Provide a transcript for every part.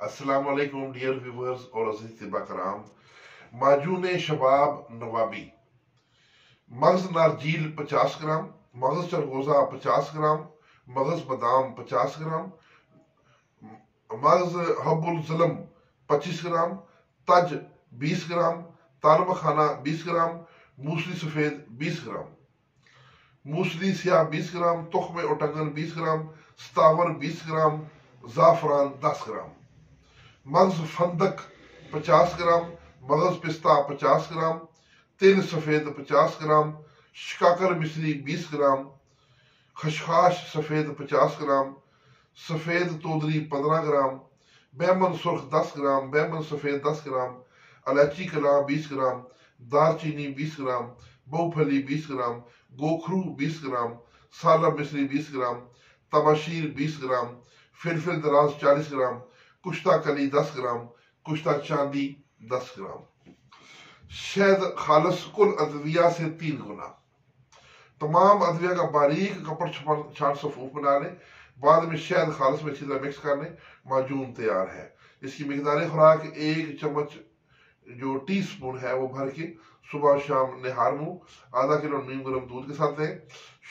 अस्सलाम वालेकुम dear viewers और अजीज तिबा कराम। माजून शबाब नवाबी, मगज नारजील 50 ग्राम, मगज चरगोजा 50 ग्राम, मगज बादाम 50 ग्राम, मगज हब्बुल ज़लम 25 ग्राम, तज 20 ग्राम, ताल मखाना 20 ग्राम, मूसली सफ़ेद 20 ग्राम, मूसली स्याह 20 ग्राम, तुख्म ओटंगन 20 ग्राम, सतावर 20 ग्राम, ज़ाफ़रान 10 ग्राम, मगज फंदक 50 ग्राम, मगज पिस्ता 50 ग्राम, तिल सफ़ेद 50 ग्राम, शिकाकर मिश्री 20 ग्राम, खशखाश सफ़ेद 50 ग्राम, सफ़ेद तोदरी 15 ग्राम, बैमन सुर्ख 10 ग्राम, बैमन सफ़ेद 10 ग्राम, इलायची कला 20 ग्राम, दालचीनी 20 ग्राम, मूंगफली 20 ग्राम, गोखरू 20 ग्राम, साला मिश्री 20 ग्राम, तमाशीर 20 ग्राम, फिलफिल दराज 40 ग्राम, कुश्ता कली 10 ग्राम, कुश्ता चांदी 10 ग्राम। शहद खालस कुल अदविया से 3 गुना। तमाम अदविया का बारीक कपड़ छाट सफूफ बना लें। बाद में शहद खालस में अच्छी तरह मिक्स कर लें। माजून तैयार है। इसकी मिकदार खुराक 1 चम्मच जो टी स्पून है वो भर के सुबह शाम निहार मुंह आधा किलो नीम गर्म दूध के साथ लें।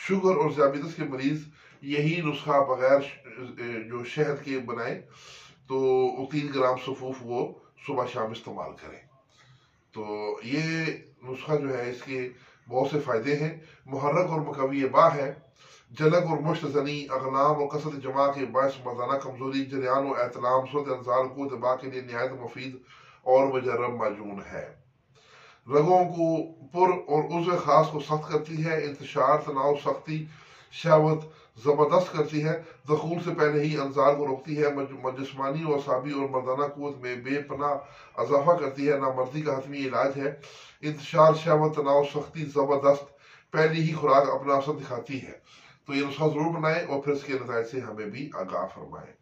शुगर और ज़ियाबीतस के मरीज यही नुस्खा बगैर जो शहद के बनाए तो 3 ग्राम सफूफ वो सुबह शाम इस्तेमाल करें। तो ये नुस्खा जो है इसके बहुत से फ़ायदे हैं। मुहर्रक और मकवी बा है, जलक और मुश्तजनी, अगलाम और कसरत जमा के बायस मर्दाना कमजोरी, जरियान और एहतलाम, सूरत अंसाल को दबा के लिए नहायत मुफीद और मुजर्रब माजून है। रगों को पुर और उज़्व खास को सख्त करती है, इंतशार, तनाव, सख्ती, शहवत जबरदस्त करती है, दखूल से पहले ही अंसाल को रोकती है, जिस्मानी और साबी और मर्दाना कुव्वत में बेपनाह अजाफा करती है, नामर्दी का हतमी इलाज है। इंतशार, शहवत, तनाव, सख्ती जबरदस्त पहली ही खुराक अपना असर दिखाती है। तो ये नुस्खा जरूर बनाएं और फिर इसके नतीजे से हमें भी आगाह फरमाएं।